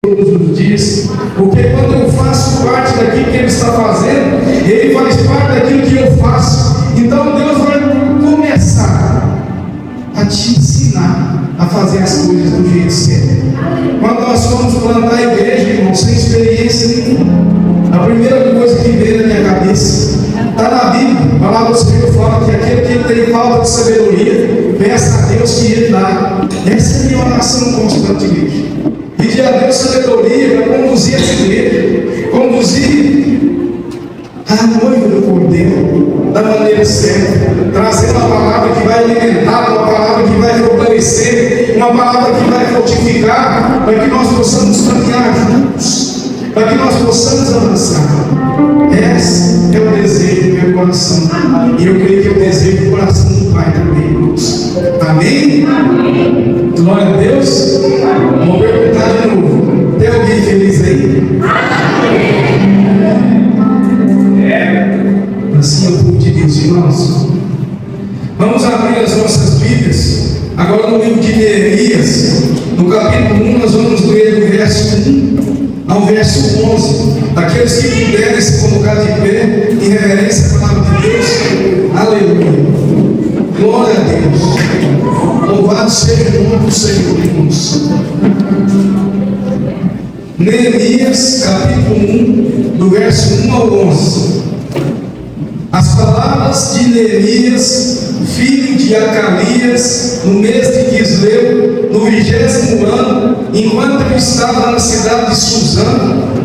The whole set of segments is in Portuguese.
todos os dias, porque quando eu faço parte daquilo que Ele está fazendo, Ele faz parte daquilo que eu faço. Então Deus vai começar a te ensinar a fazer as coisas do jeito certo. Quando nós fomos plantar a igreja, irmão, sem experiência nenhuma, a primeira coisa que veio na minha cabeça está na Bíblia. A palavra do Senhor fala que aquele que tem falta de sabedoria, peça a Deus que Ele dá. Essa é a minha oração constante, igreja. Pedir a Deus sabedoria para conduzir essa igreja, conduzir a noiva do Cordeiro da maneira certa, trazendo uma palavra que vai alimentar, uma palavra que vai fortalecer, uma palavra que vai fortificar, para que nós possamos caminhar juntos, para que nós possamos avançar. Esse é o desejo do meu coração, e eu creio que é o desejo do coração do Pai também, irmãos. Amém? Amém. Glória a Deus. Vamos perguntar de novo. Tem alguém feliz aí? Assim é o povo de Deus, irmãos. Vamos abrir as nossas Bíblias agora no livro de Neemias, no capítulo 1. Nós vamos ler do verso 1 ao verso 11. Aqueles que puderem se colocar de pé em reverência à palavra de Deus. Aleluia. Glória a Deus. Louvado seja o nome do Senhor, irmãos. Neemias, capítulo 1, do verso 1 ao 11. As palavras de Neemias, filho de Acalias, no mês de Quisleu, no 20º ano, enquanto eu estava na cidade de Suzã,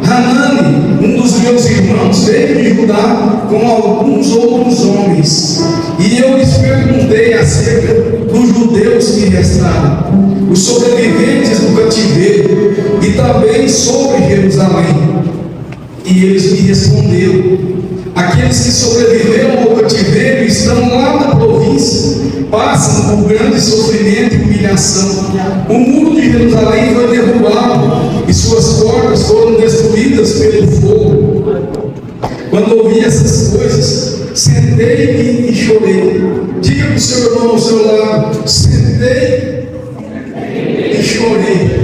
Hanani, um dos meus irmãos, veio de Judá com alguns outros homens, e eu lhes perguntei acerca dos judeus que restaram, os sobreviventes do cativeiro, e também sobre Jerusalém. E eles me responderam: aqueles que sobreviveram ao cativeiro estão lá na província, passam por grande sofrimento e humilhação. O muro de Jerusalém foi derrubado e suas portas foram destruídas pelo fogo. Quando ouvi essas coisas, sentei-me e chorei. Diga para o seu irmão ao seu lado: sentei e chorei.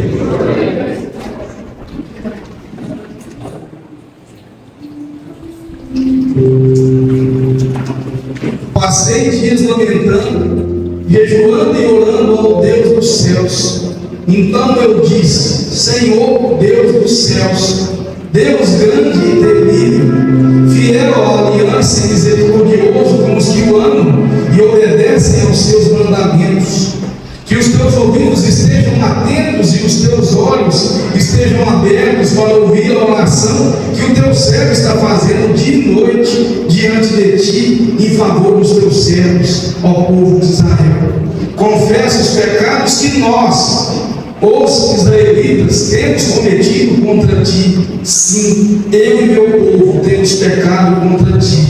Passei dias lamentando, jejuando e orando ao Deus dos céus. Então eu disse: Senhor, Deus dos céus, Deus grande e temível, fiel à aliança e misericordioso com os que o amam e obedecem aos seus mandamentos, que os teus ouvidos estejam atentos e os teus olhos estejam abertos para ouvir a oração que o teu servo está fazendo dia e noite diante de ti, em favor dos teus servos, ó povo de Israel. Confessa os pecados que nós, os israelitas, temos cometido contra ti. Sim, eu e meu povo temos pecado contra ti.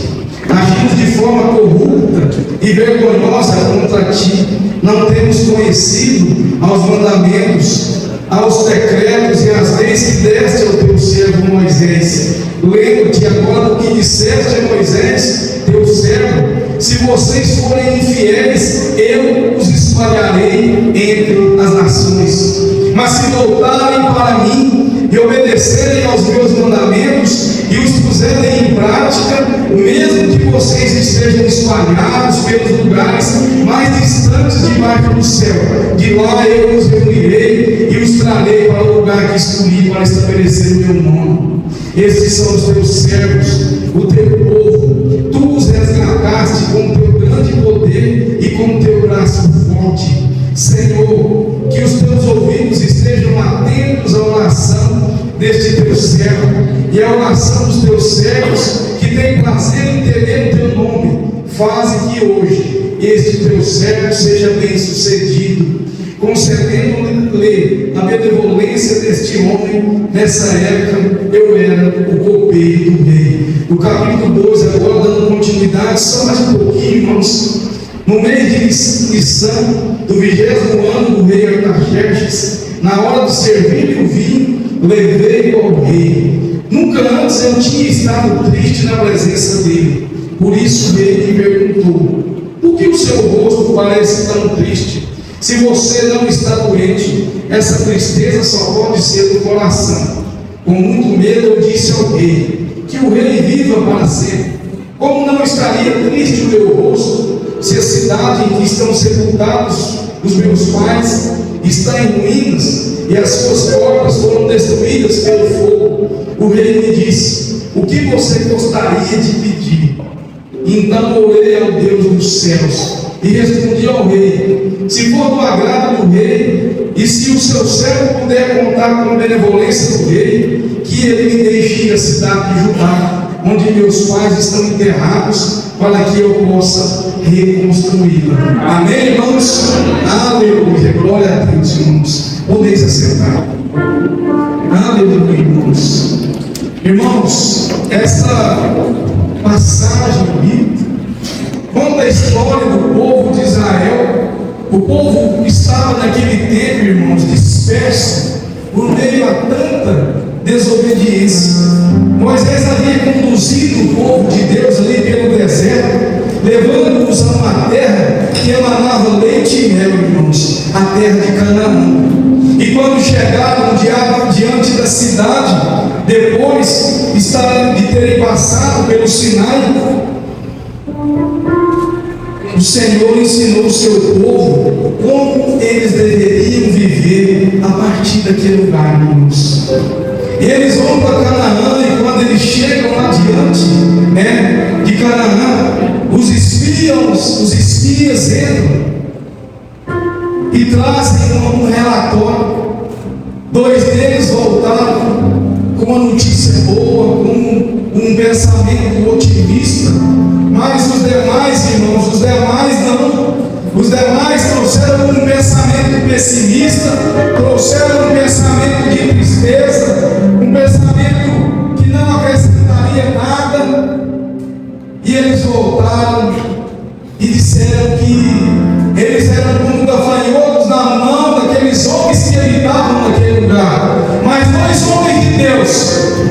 Agimos de forma corrupta e vergonhosa contra ti. Não temos conhecido aos mandamentos, aos decretos e às leis que deste ao teu servo Moisés. Lembra-te agora do que disseste a Moisés, teu servo: se vocês forem infiéis, eu os espalharei entre as nações. Mas se voltarem para mim e obedecerem aos meus mandamentos e os puserem em prática, mesmo que vocês estejam espalhados pelos lugares mais distantes debaixo do céu, de lá eu os reunirei e os trarei para o lugar que escolhi para estabelecer o meu nome. Esses são os teus servos, o teu povo. Tu os resgataste com o teu grande poder e com o teu braço forte. Senhor, que os teus ouvidos estejam atentos à oração deste teu servo e à oração dos teus servos que têm prazer em temer o teu nome. Faze que hoje este teu servo seja bem sucedido, concedendo-lhe a benevolência deste homem. Nessa época eu era o copeiro do rei. No capítulo 12, agora dando continuidade, só mais um pouquinho, irmãos. No mês de Nissan, do 20º ano do rei Artaxerxes, na hora de servir o vinho, levei-o ao rei. Nunca antes eu tinha estado triste na presença dele. Por isso ele me perguntou: por que o seu rosto parece tão triste? Se você não está doente, essa tristeza só pode ser do coração. Com muito medo eu disse ao rei, que o rei viva para sempre. Como não estaria triste o meu rosto, se a cidade em que estão sepultados os meus pais está em ruínas, e as suas portas foram destruídas pelo fogo? O rei me disse, o que você gostaria de pedir? Então orei ao Deus dos céus, e respondi ao rei, se for do agrado do rei, e se o seu servo puder contar com a benevolência do rei, que ele me deixe ir à cidade de Judá, onde meus pais estão enterrados, para que eu possa reconstruí-la. Amém, irmãos? Aleluia, glória a Deus, irmãos. Podeis assentar. Aleluia, irmãos. Irmãos, essa passagem bíblica conta a história do povo de Israel. O povo estava naquele tempo, irmãos, disperso por meio a tanta desobediência. Moisés havia conduzido o povo de Deus ali pelo deserto, levando-os a uma terra que emanava leite e mel, irmãos, a terra de Canaã. E quando chegaram diante da cidade, depois de terem passado pelo Sinai, o Senhor ensinou o seu povo como eles deveriam viver a partir daquele lugar, irmãos. E eles vão para Canaã, e quando eles chegam lá diante, de Canaã, os espias entram e trazem um relatório. 2 deles voltaram com uma notícia boa, com um pensamento otimista, mas os demais, irmãos, os demais não. Os demais trouxeram um pensamento pessimista, trouxeram um pensamento de tristeza, um pensamento que não acrescentaria nada, e eles voltaram e disseram que eles eram como gafanhotos na mão daqueles homens que habitavam naquele lugar. Mas 2 homens de Deus,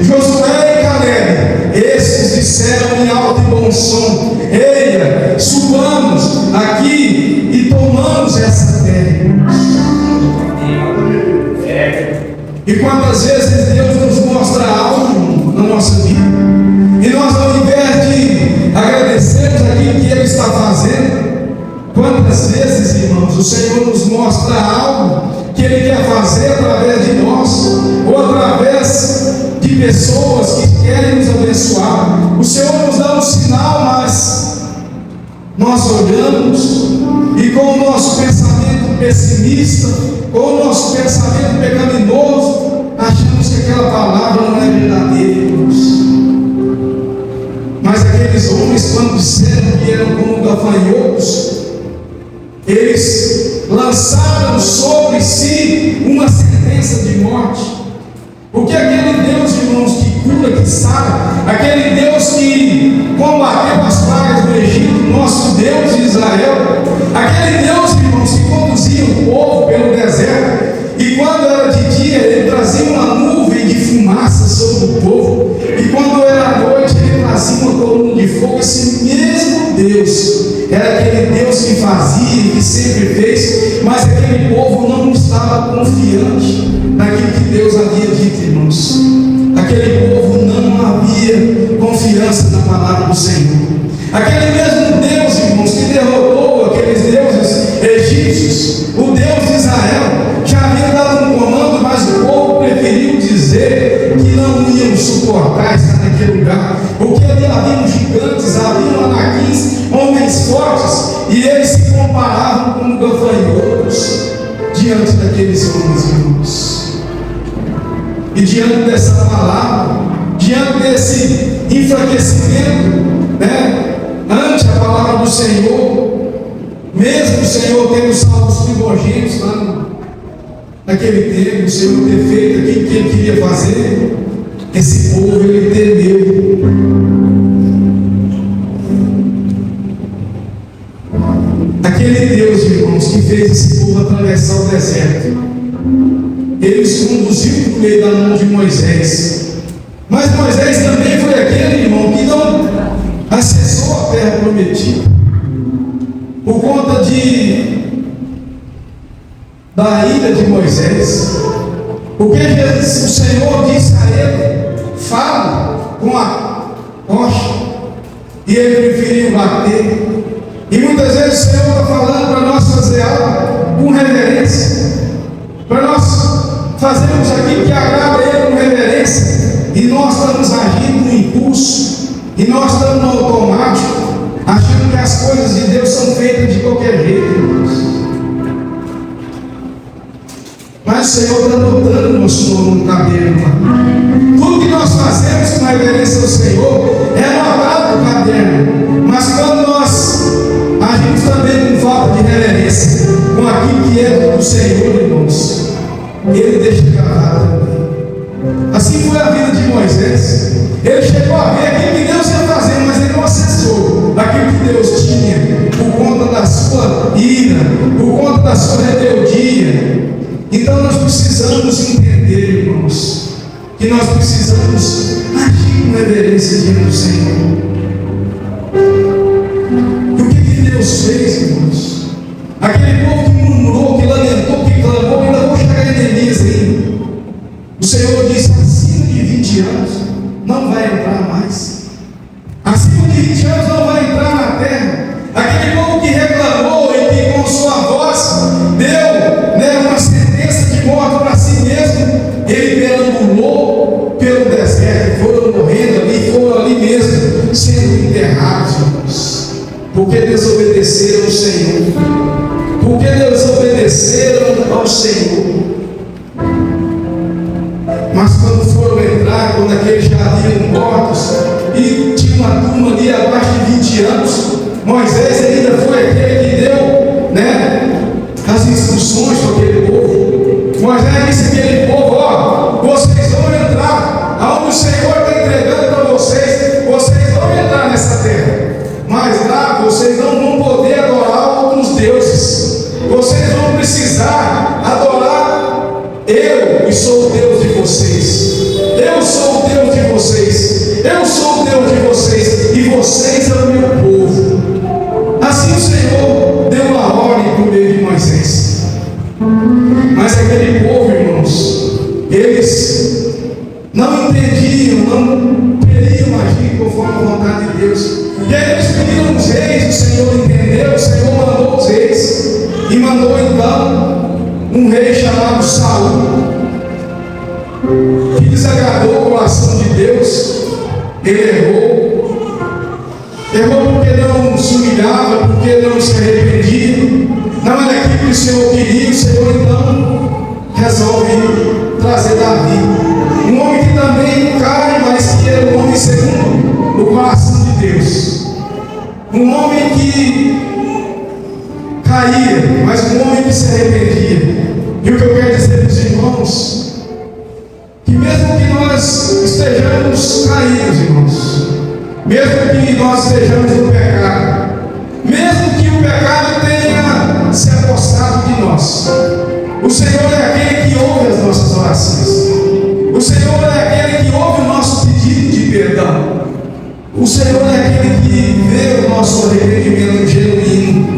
Josué e Caleb, esses disseram em alto e bom som: eia, subamos aqui e tomamos essa terra. E quantas vezes Deus nos mostra algo na nossa vida, e nós, ao invés de agradecermos aquilo que Ele está fazendo, quantas vezes, irmãos, o Senhor nos mostra algo que Ele quer fazer através de nós, ou através de pessoas que querem nos abençoar. O Senhor nos dá um sinal, mas nós olhamos e com o nosso pensamento pessimista, com o nosso pensamento pecaminoso, achamos que aquela palavra não é verdadeira, irmãos. Mas aqueles homens, quando disseram que eram como gafanhotos, eles lançaram sobre si uma sentença de morte. Porque aquele Deus, irmãos, que cura, que sara, aquele Deus que combateu as pragas do Egito, nosso Deus de Israel, aquele Deus, irmãos, que conduzia o povo pelo deserto, e quando era de dia, ele trazia uma nuvem de fumaça sobre o povo, e quando era noite, ele trazia uma coluna de fogo. Esse mesmo Deus era aquele Deus que fazia e que sempre fez, mas aquele povo não estava confiante naquilo que Deus havia dito, irmãos. Aquele povo não havia confiança na palavra do Senhor. Aquele mesmo Deus, irmãos, que derrotou aqueles deuses egípcios, o Deus de Israel, já havia dado um comando, mas o povo preferiu dizer que não iam suportar estar naquele lugar, porque ali haviam gigantes, haviam anaquins, homens fortes, e eles se comparavam com gafanhotos diante daqueles homens, irmãos. E diante dessa palavra, diante desse enfraquecimento, ante a palavra do Senhor, mesmo o Senhor tendo salvo os primogênitos lá naquele tempo, o Senhor ter feito aquilo que Ele queria fazer, esse povo, ele temeu. Aquele Deus, irmãos, que fez esse povo atravessar o deserto, Ele os conduziu por meio da mão de Moisés. Mas Moisés também foi aquele, irmão, que não acessou a terra prometida, por conta de da ira de Moisés. Porque Jesus, o Senhor disse a ele: fala com a rocha, e ele preferiu bater. E muitas vezes o Senhor está falando para nós fazer algo com reverência, para nós fazermos aquilo que agrada a Ele com reverência, e nós estamos agindo no impulso, e nós estamos no automático, achando que as coisas de Deus são feitas de qualquer jeito, irmãos. Mas o Senhor está botando o nosso nome no cabelo. Tudo que nós fazemos com reverência ao Senhor é no agrado do caderno. Mas quando nós agimos também com falta de reverência com aquilo que é do Senhor, irmãos, Ele deixa gravado também. Assim foi a vida de Moisés. Ele chegou a ver aquilo que Deus ia fazer, mas ele não acessou aquilo que Deus tinha, por conta da sua ira, por conta da sua rebeldia. Então nós precisamos entender, irmãos, que nós precisamos agir com reverência diante do Senhor. E o que Deus fez, irmãos? Aquele povo que murmurou, que lamentou, que clamou, ainda vou chegar em Neemias ainda. O Senhor disse: acima de 20 anos não vai entrar mais. Acima de 20 anos não vai entrar na terra. Aquele povo que reclamou e que com sua voz deu uma sentença de morte para si mesmo, ele perambulou pelo deserto, foram morrendo ali, foram ali mesmo sendo enterrados, irmãos, porque desobedeceram ao Senhor, porque desobedeceram ao Senhor. Mas quando foram entrar, quando aqueles já haviam mortos e tinha uma turma ali abaixo de 20 anos, Moisés ainda foi aquele que deu, as instruções para aquele povo. Moisés disse àquele povo: ó, vocês vão entrar aonde o Senhor está entregando para vocês, vocês vão entrar nessa terra, mas lá vocês não vão poder adorar outros deuses, vocês vão precisar adorar eu, que sou o Deus de vocês. Eu sou o Deus de vocês, eu sou o Deus de vocês, e vocês é o meu povo. Assim o Senhor deu uma ordem por meio de Moisés. Mas aquele povo, irmãos, eles não entendiam, não queriam agir conforme a vontade de Deus. E aí eles pediram os reis, o Senhor entendeu, o Senhor mandou os reis, e mandou então um rei chamado Saul, que desagradou o coração de Deus. Ele errou porque não se humilhava, porque não se arrependia, não era aquilo que o Senhor queria. O Senhor então resolve trazer Davi, um homem que também cai, mas que era um homem segundo o coração de Deus, um homem que caía, mas um homem que se arrependia. E o que eu quero dizer para os irmãos, que mesmo que nós estejamos caídos, irmãos, mesmo que nós estejamos no pecado, mesmo que o pecado tenha se apostado de nós, o Senhor é aquele que ouve as nossas orações, o Senhor é aquele que ouve o nosso pedido de perdão, o Senhor é aquele que vê o nosso arrependimento genuíno.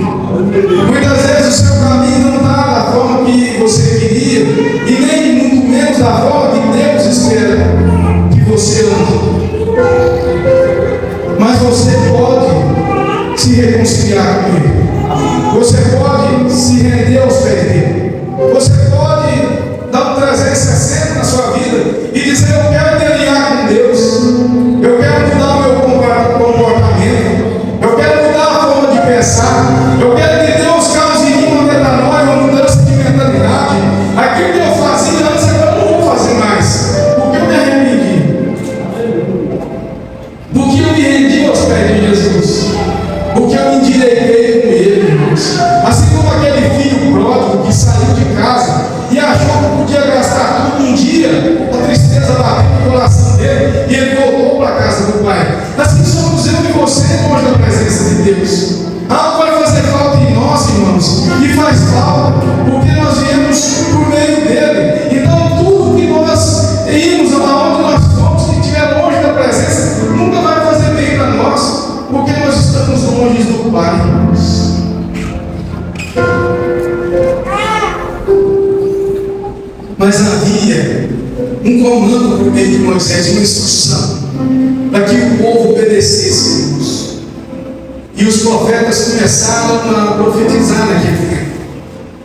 Muitas vezes o seu caminho não está da forma que você queria, e nem muito menos da forma que Deus espera que você ande. Mas você pode se reconciliar com Ele, você pode se render aos pés dele, você pode dar um 360 na sua vida e dizer: eu quero deliar com Deus, eu quero mudar o meu comportamento, eu quero mudar a forma de pensar, eu quero que Deus cause em mim uma metanoia, uma mudança de mentalidade. Aquilo que eu fazia antes, agora eu não vou fazer mais, porque eu me arrependi, porque eu me rendi aos pés de Jesus, porque eu me endireitei com Ele, irmãos. Assim como aquele filho pródigo que saiu de casa e achou que podia gastar tudo um dia, a tristeza bateu no coração dele e ele voltou para a casa do Pai. Assim somos eu e você longe da presença de Deus. Algo vai fazer falta em nós, irmãos, e faz falta porque nós viemos por meio dele. Então tudo que nós irmos, aonde nós fomos, que estiver longe da presença, nunca vai fazer bem para nós, porque nós estamos longe do Pai, irmãos. comando por meio de Moisés, uma instrução, para que o povo obedecesse, irmãos. E os profetas começaram a profetizar naquele tempo.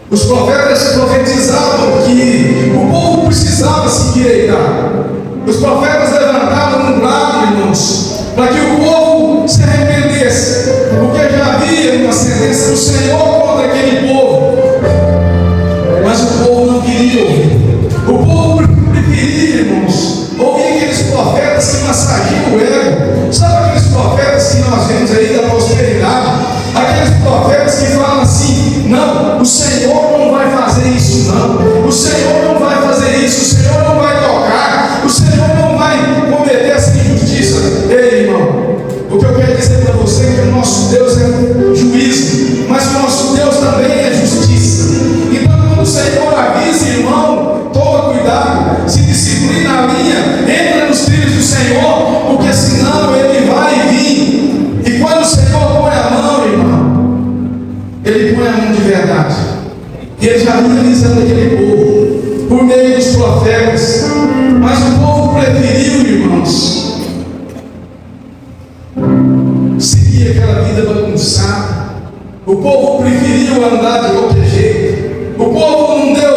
Os profetas profetizavam que o povo precisava se endireitar. Os profetas levantavam um brado, irmãos, para que o povo se arrependesse, porque já havia uma sentença do Senhor contra aquele povo. Mas o povo não queria ouvir. O povo preferia, irmãos, ouvir aqueles profetas que massageiam o ego. Sabe aqueles profetas que nós vemos aí da prosperidade? Aqueles profetas que falam assim: não, o Senhor não vai fazer isso, não. O Senhor não vai fazer isso. O Senhor não vai tocar. O Senhor não vai cometer essa injustiça. Ei, irmão, o que eu quero dizer para você é que o nosso Deus é juízo, mas o nosso Deus também é justiça. Então, quando o Senhor avisa, irmão, toma cuidado, se disciplina a linha, entra nos trilhos do Senhor, porque senão ele vai vir. E quando o Senhor põe a mão, irmão, ele põe a mão de verdade. E ele já vinha avisando aquele povo por meio dos profetas, mas o povo preferiu, irmãos, seguir aquela vida bagunçada. O povo preferiu andar de qualquer jeito. O povo não deu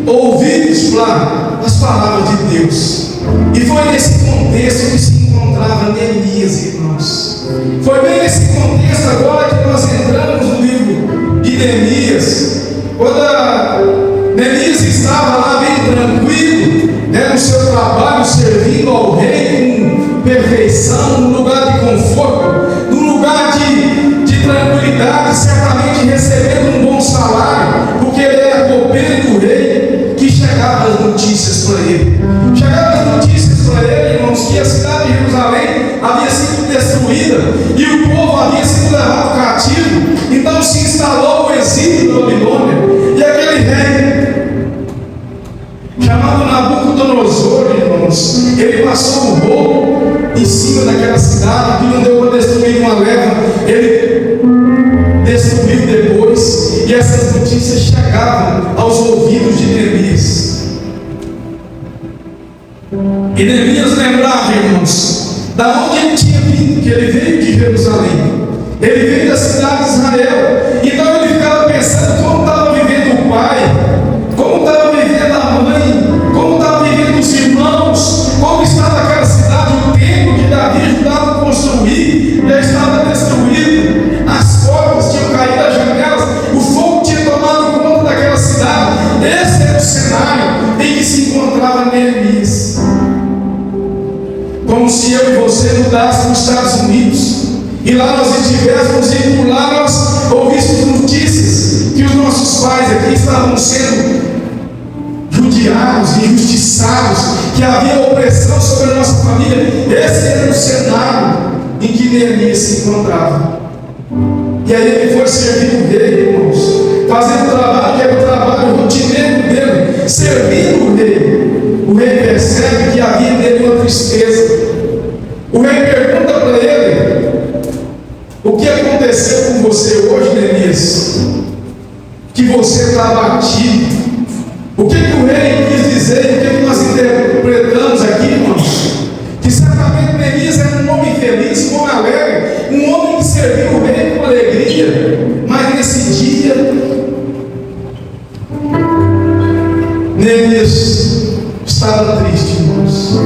ouvidos para as palavras de Deus. E foi nesse contexto que se encontrava Neemias, irmãos. Foi bem nesse contexto agora que nós entramos no livro de Neemias. Quando Neemias estava lá bem tranquilo, no seu trabalho, servindo ao rei com perfeição, num lugar de conforto, num lugar de tranquilidade, certamente recebendo um bom salário, porque ele era copeiro do rei, que chegavam as notícias para ele. Chegavam as notícias para ele, irmãos, que a cidade de Jerusalém havia sido destruída e o povo havia sido levado cativo. Então se instalou o exílio da Babilônia. E aquele rei, chamado Nabucodonosor, irmãos, ele passou o roubo em cima daquela cidade, que não deu para destruir uma leva, ele destruiu depois, e essas notícias chegavam aos ouvidos de Neemias. E Neemias lembrava, irmãos, da onde ele tinha vindo, que ele veio de Jerusalém, ele veio da cidade de Israel. Então ele ficava pensando como estava vivendo o pai, como estava vivendo a mãe, como estava vivendo os irmãos, como estava aquela cidade. O templo que Davi ajudava a construir já estava destruído, as portas tinham caído das janelas, o fogo tinha tomado conta daquela cidade. Esse era o cenário em que se encontrava Neemias. Como se eu e você mudássemos para os Estados Unidos e lá nós estivéssemos, e por lá nós ouvíssemos notícias que os nossos pais aqui estavam sendo judiados, injustiçados, que havia opressão sobre a nossa família. Esse era o cenário em que Neemias se encontrava. E aí ele foi servir o rei, irmãos, fazendo o trabalho que era o trabalho rotineiro dele, servindo o rei. O rei percebe que havia nele uma tristeza. O rei pergunta para ele: o que aconteceu com você hoje, Neemias? Que você está abatido. O que o rei quis dizer? O que nós interpretamos aqui, irmãos? Que certamente Neemias era um homem feliz, um homem alegre, um homem que serviu o rei com alegria. Mas nesse dia, Neemias estava triste, irmãos.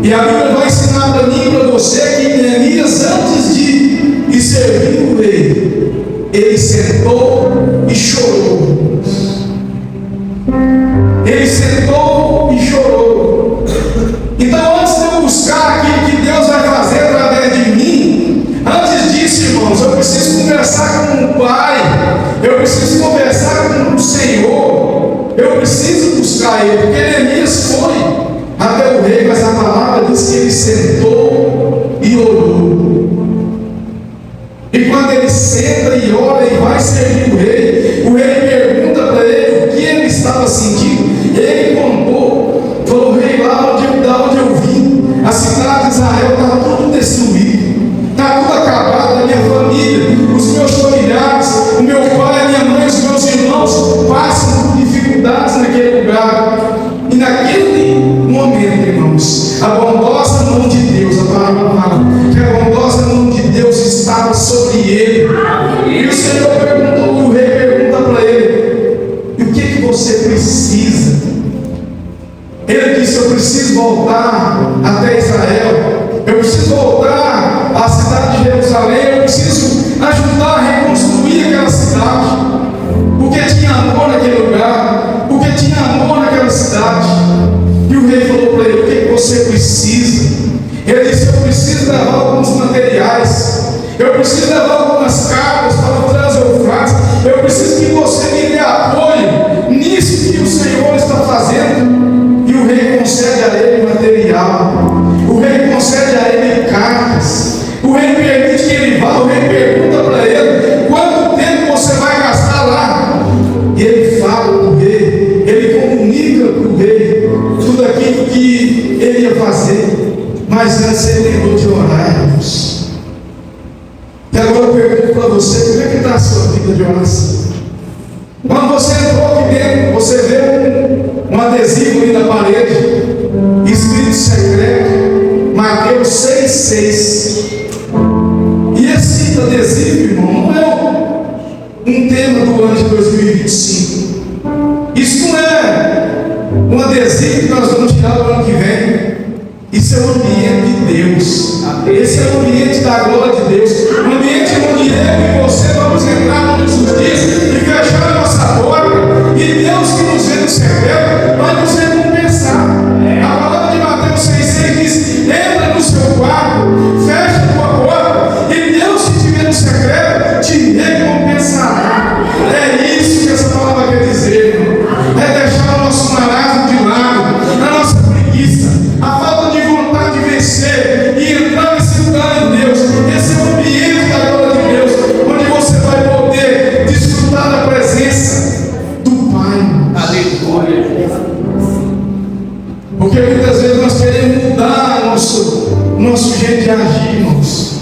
E a Bíblia vai ensinar para mim e para você que Neemias, antes de servir o rei, ele sentou e chorou. Ele sentou e chorou. Então, antes de eu buscar aquilo que Deus vai fazer através de mim, antes disso, irmãos, eu preciso conversar com o Pai, eu preciso conversar com o Senhor, eu preciso buscar Ele, porque Neemias foi até o rei, mas a palavra diz que ele sentou e orou. E quando ele senta e ora e vai servir o rei pergunta disse: eu preciso voltar até Israel, eu preciso voltar à cidade de Jerusalém, eu preciso ajudar a reconstruir aquela cidade, porque tinha amor naquele lugar, porque tinha amor naquela cidade. E o rei falou para ele: o que você precisa? Ele disse: eu preciso levar alguns materiais, eu preciso levar algumas cargas para o Trans-Eufrates, eu preciso que você me dê apoio nisso que o Senhor está fazendo. E o rei concede a ele material, o rei concede a ele cargas, o rei permite que ele vá, o rei pergunta para ele: quanto tempo você vai gastar lá? E ele fala para o rei, ele comunica para o rei tudo aquilo que ele ia fazer. Mas antes ele lembrou de orar, irmãos. E agora eu pergunto para você: como é que está a sua vida de oração? Quando você entrou aqui dentro, você vê um adesivo ali na parede, escrito secreto, Mateus 6,6. E esse adesivo, irmão, não é um tema do ano de 2025. Isso não é um adesivo que nós vamos tirar do ano que vem. Isso é o ambiente de Deus. Esse é o ambiente da glória de Deus. Um ambiente onde eu e você vamos entrar todos os dias e fechar a nossa porta. E Deus que nos vê no secreto vai nos recompensar. A palavra de Mateus 6,6 diz: entra no seu quarto, fecha a tua porta, e Deus que te vê no secreto te recompensará. É isso que essa palavra quer dizer, irmão. É deixar o nosso marasmo de lado, a nossa preguiça, a falta de vontade de vencer e entrar nesse lugar em Deus. Esse é o ambiente da glória de Deus, onde você vai poder desfrutar da presença do Pai. Aleluia. Porque muitas vezes nós queremos mudar nosso jeito de agir, irmãos,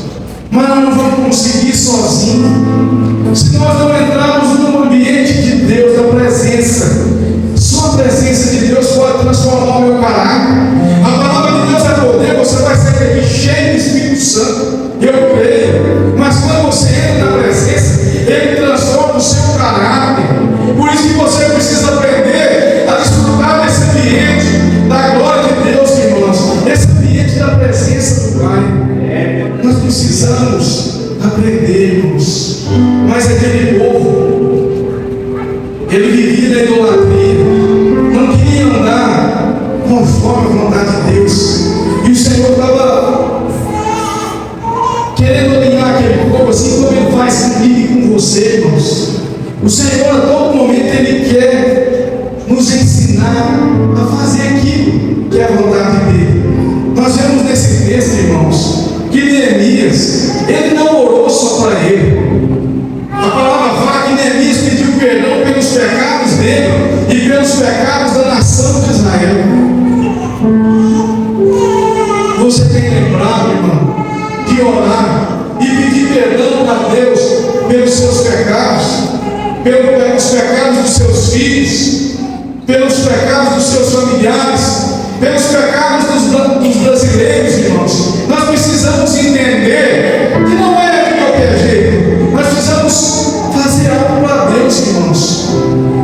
mas nós não vamos conseguir sozinhos. Se nós não entrarmos no ambiente de Deus, da presença, só a presença de Deus pode transformar o meu caráter. A palavra de Deus é poder. Você vai sair daqui cheio do Espírito Santo, eu creio. Mas quando você entra na presença, Ele transforma o seu caráter. Por isso que você precisa aprender a desfrutar desse ambiente da glória de Deus, irmãos. Esse ambiente da presença do Pai. Nós precisamos aprender, irmãos. Mas aquele povo, ele vivia na idolatria, não queria andar conforme a vontade de Deus. E o Senhor estava querendo alinhar aquele povo, assim como Ele faz comigo e com você, irmãos. O Senhor a todo momento Ele quer nos ensinar a fazer aquilo que é a vontade dEle. Nós vemos nesse texto, irmãos, que Neemias, ele não orou só para ele. A palavra fala que Neemias pediu perdão pelos pecados dele e pelos pecados da nação de Israel. Você tem lembrado, irmão, de orar e pedir perdão a Deus pelos seus pecados, pelos pecados dos seus filhos, pelos pecados dos seus familiares, pelos pecados dos brasileiros, irmãos. Nós precisamos entender que não é de qualquer jeito. Nós precisamos fazer algo para Deus, irmãos.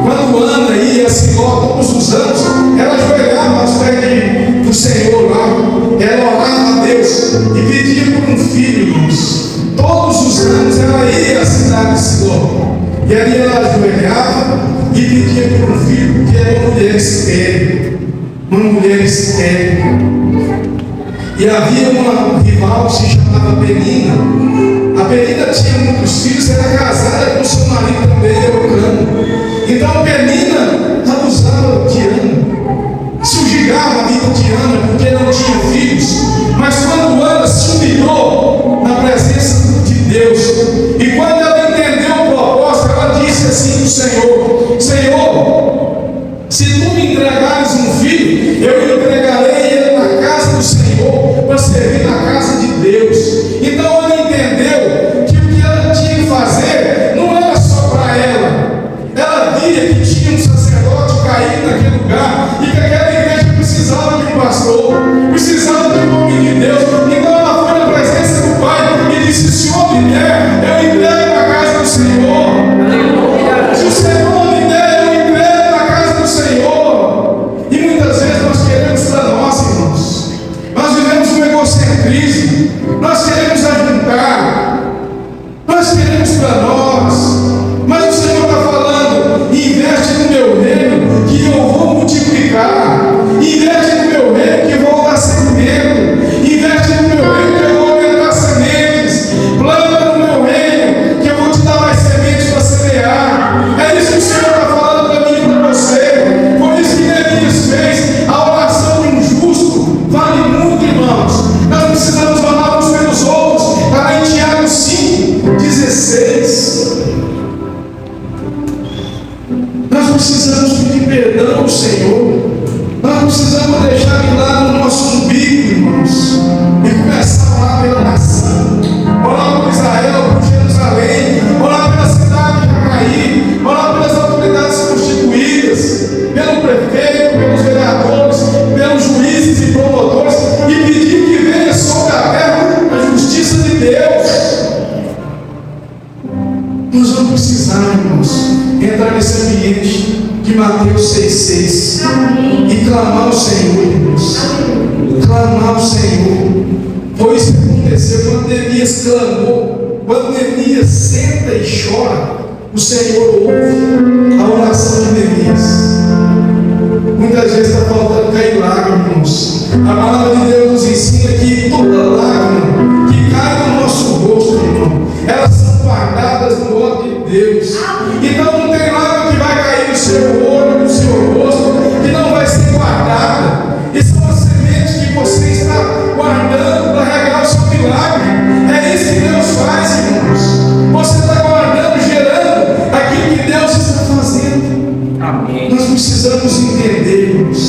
Quando Ana ia a Siló todos os anos, ela ajoelhava aos pés do Senhor lá, ela orava a Deus e pedia por um filho, irmãos. Todos os anos ela ia à cidade de Siló, e ali ela ajoelhava e pedia por um filho, porque era uma mulher estéril. Uma mulher estéril. E havia uma rival que se chamava Penina. A Penina tinha muitos filhos, era casada com seu marido também, Eucano. Então Penina abusava de Ana, sujigava a vida de Ana, porque não tinha filhos. Mas quando Ana se humilhou na presença de Deus, e quando ela entendeu o propósito, ela disse assim do Senhor: Senhor, se tu me entregares um filho, eu entregarei ele na casa do Senhor, para servir na casa de Deus. Então ela entendeu que o que ela tinha que fazer não era só para ela, clamar ao Senhor. Foi isso que aconteceu quando Neemias clamou. Quando Neemias senta e chora, o Senhor ouve a oração de Neemias. Muitas vezes está faltando cair lágrimas, irmãos. A palavra de Deus nos ensina que toda lágrima que cai no nosso rosto, irmão, elas são guardadas no olho de Deus. Então não tem lágrima que vai cair no seu olho, no seu rosto, que não vai ser guardada. E são as sementes que você está guardando para regar o seu milagre. É isso que Deus faz, irmãos. Você está guardando, gerando aquilo que Deus está fazendo. Amém. Nós precisamos entender, irmãos,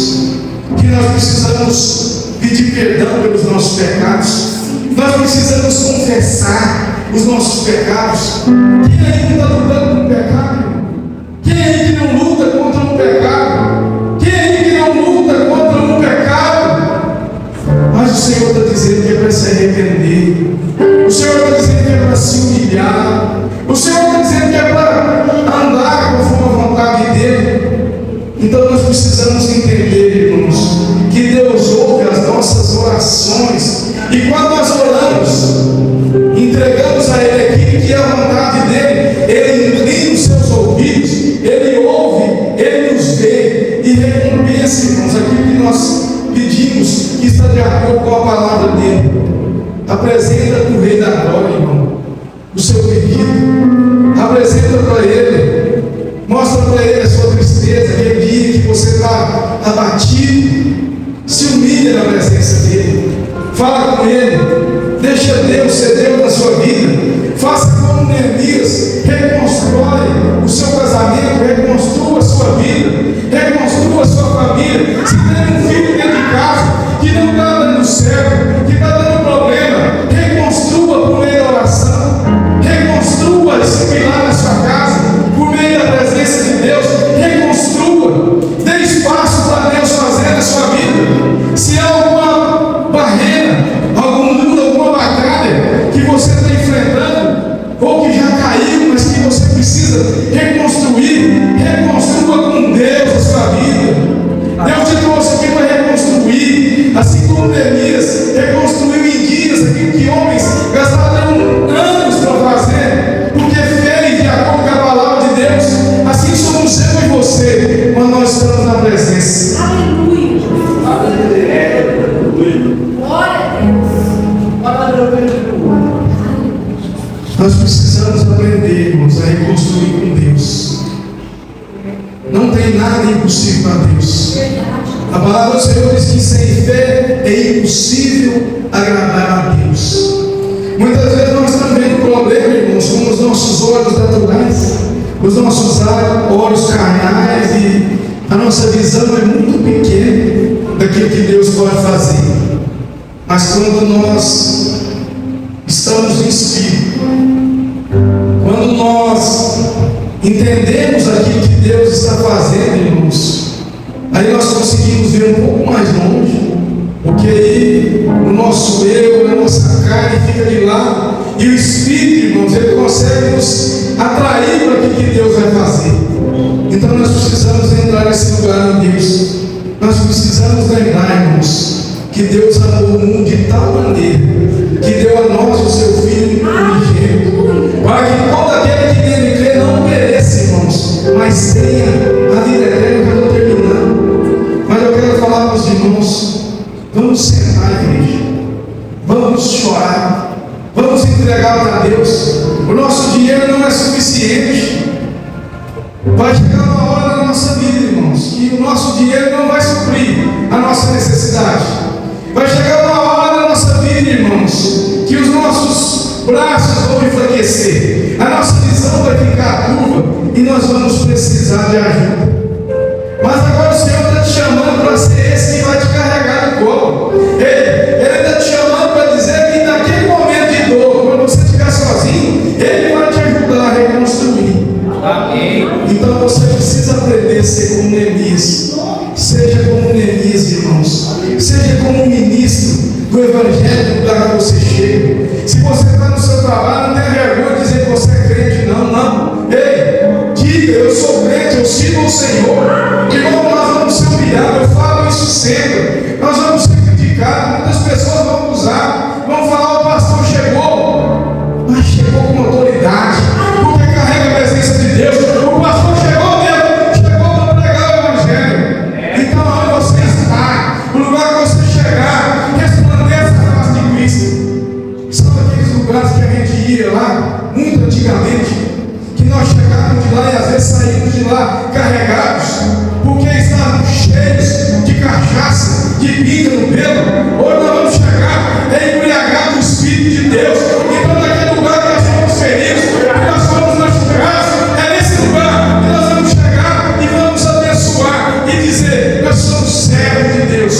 que nós precisamos pedir perdão pelos nossos pecados. Nós precisamos confessar os nossos pecados. Quem aí não está lutando com o pecado, irmão? Quem aí que não luta contra um pecado? Quem aí que não luta contra um pecado? Mas o Senhor está dizendo que é para se arrepender. O Senhor está dizendo que é para se humilhar. O Senhor está dizendo que é para andar conforme a vontade dEle. Então nós precisamos entender, irmãos, que Deus ouve as nossas orações. E quando nós oramos, entregamos a Ele aquilo que é a vontade dEle, Ele inclina os seus ouvidos, Ele ouve, Ele nos vê e recompensa, irmãos, aquilo que nós pedimos, que está de acordo com a palavra dEle. Apresenta para o Rei da Glória, irmão, o seu pedido. Apresenta para Ele. Mostra para Ele a sua tristeza, aquele dia que você está abatido. Se humilha na presença dEle. Fala com Ele. Deixa Deus ser Deus na sua vida. Faça como Neemias. Reconstrói o seu casamento. Reconstrua a sua vida. Reconstrua a sua família. Se tem um filho dentro de casa que não está dando certo, que está dando problema, reconstrua por meio da oração. Reconstrua esse pilar na sua casa por meio da presença de Deus. Reconstrua. Dê espaço para Deus fazer na sua vida. Se há alguma barreira, algum muro, alguma batalha que você está enfrentando, ou que já caiu, mas que você precisa reconstruir, reconstrua com Deus a sua vida. Deus te trouxe aqui para reconstruir, assim como Neemias reconstruiu em dias aquilo que homens gastaram anos para fazer, porque fez de acordo com a palavra de Deus. Assim somos eu e você, quando nós estamos na presença. Aleluia. Glória a Deus. Nós precisamos aprender, irmãos, a reconstruir com Deus. Não tem nada impossível para Deus. A palavra do Senhor diz que sem fé é impossível agradar a Deus. Muitas vezes nós estamos vendo problema, irmãos, com os nossos olhos naturais, os nossos olhos carnais, e a nossa visão é muito pequena daquilo que Deus pode fazer. Mas quando nós estamos em Espírito, quando nós entendemos aquilo que Deus está fazendo, irmãos, aí nós conseguimos ver um pouco mais longe, porque aí o nosso eu, a nossa carne fica de lado, e o Espírito, irmãos, ele consegue nos atrair para aquilo que Deus vai fazer. Então nós precisamos entrar nesse lugar em Deus. Nós precisamos lembrar, irmãos, que Deus amou o mundo de tal maneira que deu a nós o seu Filho unigênito, para que todo aquele que nele crê não pereça, irmãos, mas tenha a vida eterna. Eu estou terminando, mas eu quero falar para os irmãos: vamos sentar, igreja, vamos chorar, vamos entregar para Deus. O nosso dinheiro não é suficiente. Vai chegar uma hora na nossa vida, irmãos, que o nosso dinheiro não vai suprir a nossa necessidade. Vai chegar uma hora na nossa vida, irmãos, que os nossos braços vão enfraquecer, a nossa visão vai ficar turva e nós vamos precisar de ajuda. Mas agora o Senhor está te chamando para ser esse que vai te carregar no colo. Ele está te chamando para dizer que naquele momento de dor, quando você estiver sozinho, Ele vai te ajudar a reconstruir. Amém. Então você precisa aprender a ser como Neemias. Seja como Neemias, irmãos. Seja como um ministro do Evangelho do lugar que você chega. Se você está no seu trabalho, não tem vergonha de dizer que você é crente, não. Ei, diga: eu sou crente, eu sirvo ao Senhor. Irmão, nós vamos ser humilhados. Eu falo isso sempre. Nós vamos ser criticados. justificado. Muitas pessoas vão usar, vão falar: o pastor chegou, mas chegou com autoridade, porque carrega a presença de Deus. O pastor chegou mesmo, chegou para pregar o Evangelho. Então, onde você está, o lugar que você chegar, resplandeça a face de Cristo. São aqueles lugares que a gente ia lá, muito antigamente, que nós chegávamos de lá e às vezes saímos de lá carregados, porque estávamos cheios de cachaça, de pinga no pelo. Hoje nós vamos chegar embriagados do Espírito de Deus. Então, naquele lugar que nós somos feridos, que nós somos machucados, é nesse lugar que nós vamos chegar e vamos abençoar e dizer: nós somos servos de Deus,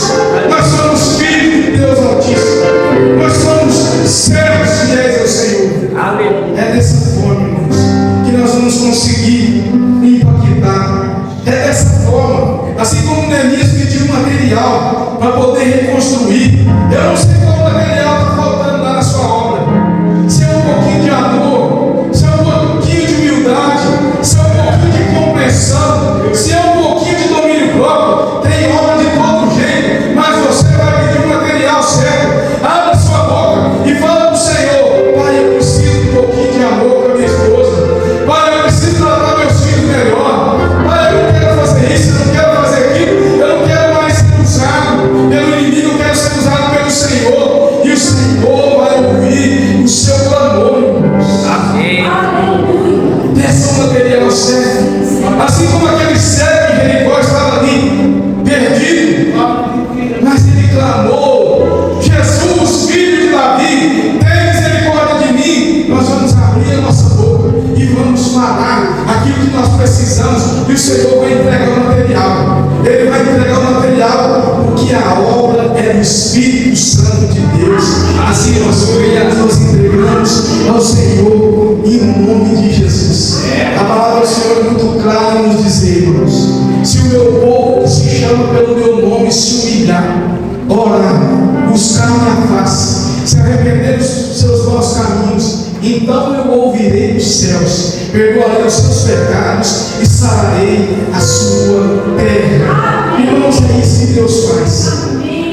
nós somos filhos de Deus Altíssimo, nós somos servos fiéis ao Senhor. Aleluia. É dessa forma, irmãos, que nós vamos conseguir impactar. É dessa forma, assim como o Neemias pediu material para poder reconstruir. Eu não sei qual material está faltando lá na sua obra. Se é um pouquinho de amor, se é um pouquinho de humildade, se é um pouquinho de compreensão, se é um pouquinho de domínio próprio. Tem obra de todo jeito, mas você vai pedir o material certo. Abra sua boca e fala para o Senhor: Pai, eu preciso de um pouquinho de amor com a minha esposa. Pai, eu preciso tratar meus filhos melhor. Pai, eu não quero fazer isso, eu não quero fazer aquilo, eu não quero mais ser usado pelo inimigo, eu quero ser usado pelo Senhor. E o Senhor vai ouvir o seu clamor, irmãos. Amém. Peça o material certo. Assim como aquele cego de Jericó estava ali, perdido, mas ele clamou: Jesus, filho de Davi, tem misericórdia de mim. Nós vamos abrir a nossa boca e vamos falar aquilo que nós precisamos, e o Senhor vai entregar o material. Ele vai entregar o material, porque a obra é do Espírito Santo de Deus. Assim nós entregamos ao Senhor em nome de Jesus. A palavra do Senhor é muito clara em nos dizer, irmãos: se o meu povo que se chama pelo meu nome se humilhar, orar, buscar minha face, se arrepender dos seus maus caminhos, então eu ouvirei dos céus, perdoarei os seus pecados e sararei a sua terra. Irmãos, é isso que Deus faz.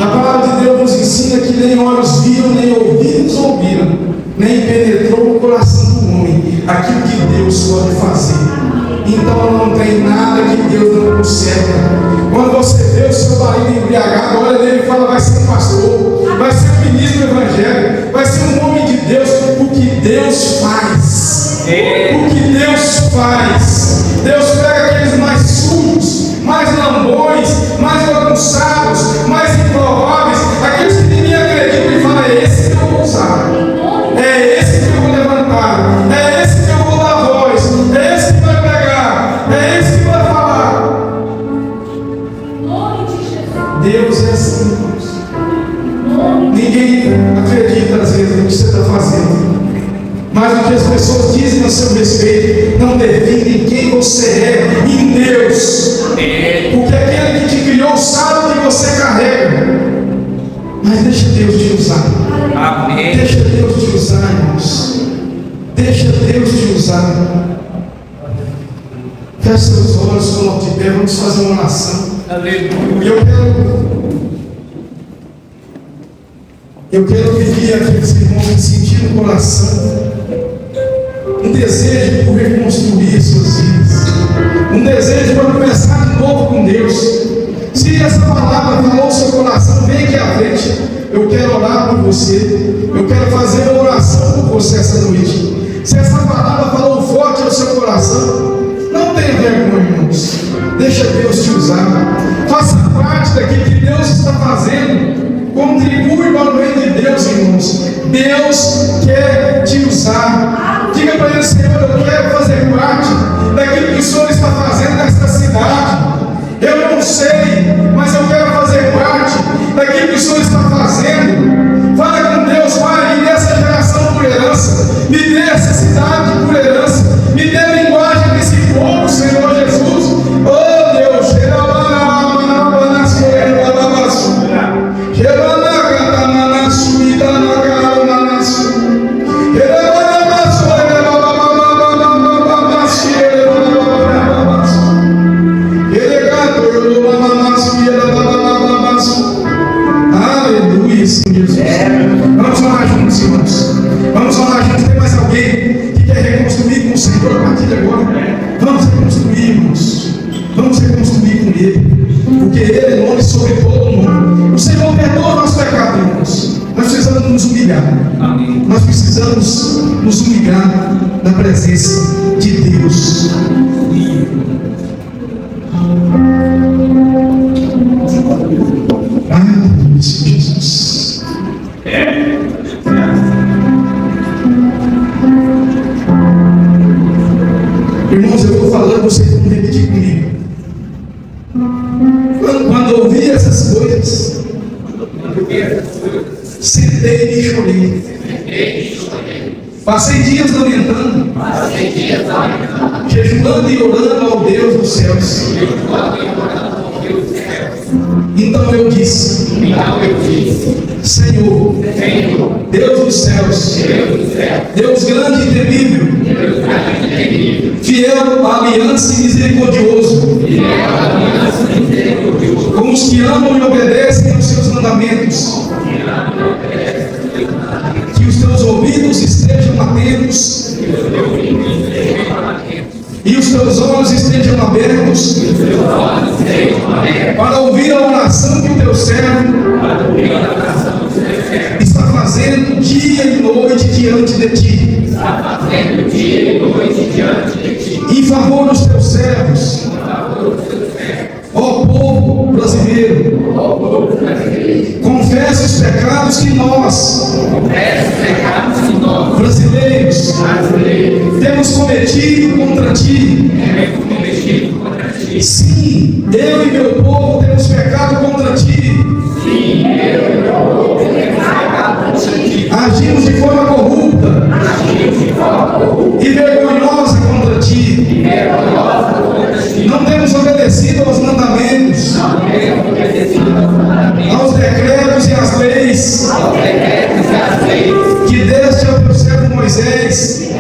A palavra de Deus nos ensina que nem olhos viram, nem ouvidos ouviram, nem penetrou no coração do homem aquilo que Deus pode fazer. Então não tem nada que Deus não conserta. Quando você vê o seu marido embriagado, olha nele e fala: vai ser um pastor, vai ser um ministro do Evangelho, vai ser um homem de Deus. O que Deus faz, o que Deus faz, Deus pega aqueles mais sujos, mais lambões, mais bagunçados, mais improváveis, aqueles que ninguém acredita, e fala: é esse que eu vou usar, é esse que eu vou levantar, é esse que eu vou dar voz, é esse que vai pegar, é esse que vai falar. Deus é assim, irmãos. Ninguém acredita às vezes no que você está fazendo, mas o que as pessoas dizem a seu respeito não define quem você é em Deus. Porque aquele que te criou sabe o que você carrega. Mas deixa Deus te usar. Amém. Deixa Deus te usar, irmãos. Deixa Deus te usar. Feche seus olhos, coloque de pé, vamos fazer uma oração. Aleluia. Eu quero pedir àqueles irmãos que sentiram no coração um desejo por reconstruir suas vidas, um desejo para começar de novo com Deus. Se essa palavra falou o seu coração, vem aqui à frente. Eu quero orar por você. Eu quero fazer uma oração por você essa noite. Se essa palavra falou forte ao seu coração, não tenha vergonha, irmãos. Deixa Deus te usar. Faça parte daquilo que Deus está fazendo. Contribui para o reino de Deus, irmãos. Deus quer te usar. Diga para ele: Senhor, eu quero fazer parte daquilo que o Senhor está fazendo nesta cidade. Eu não sei, mas eu quero fazer parte daquilo que o Senhor está fazendo. Fala com Deus: Pai, me dê essa geração por herança, me dê essa cidade por herança, me dê a linguagem desse povo, Senhor Jesus. Oh Deus, Aleluia, Senhor Jesus. Vamos orar juntos, irmãos. Vamos orar juntos. Tem mais alguém que quer reconstruir com o Senhor a partir de agora? Vamos reconstruir, irmãos. Vamos reconstruir com Ele. Porque Ele é nome sobre todo nome. O Senhor perdoa o nosso pecado, irmãos. Nós precisamos nos humilhar. Amém. Nós precisamos nos humilhar na presença de Deus. Aleluia, Senhor Jesus. Irmãos, eu estou falando, vocês vão repetir comigo. Quando ouvi essas coisas, sentei e chorei. Passei dias lamentando, jejuando e orando ao Deus dos céus. Então eu disse: Senhor, Deus dos céus, Deus grande e temível, fiel à aliança e misericordioso, com os que amam e obedecem aos seus mandamentos, que os teus ouvidos estejam atentos e os teus olhos estejam abertos para ouvir a oração que o teu servo está fazendo dia e noite diante de ti, em favor dos teus servos, ó povo brasileiro. Confessa os pecados que nós, brasileiros, temos cometido contra ti. Sim, eu e meu povo temos pecado contra ti. Agimos de forma corrupta e vergonhosa contra ti. Não temos obedecido aos mandamentos, aos decretos e às leis que deste ao teu servo Moisés.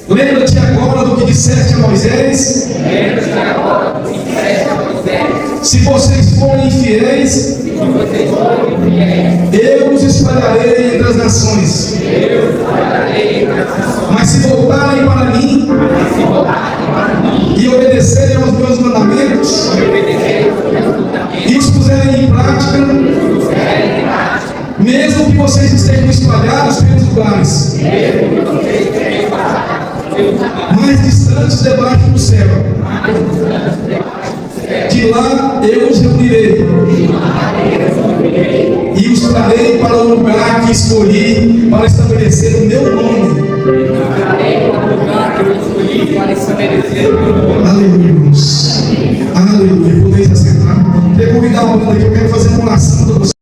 Lembra-te agora do que disseste a Moisés. Se vocês forem infiéis, eu os espalharei entre as nações. Mas se voltarem para mim e obedecerem aos meus mandamentos e os puserem em prática, mesmo que vocês estejam espalhados pelos lugares mais distantes debaixo do céu, de lá eu os reunirei e os trarei para o lugar que escolhi para estabelecer o meu nome. Aleluia, irmãos. Aleluia. Podeis assentar. Quero convidar a banda aqui, eu quero fazer uma oração para você.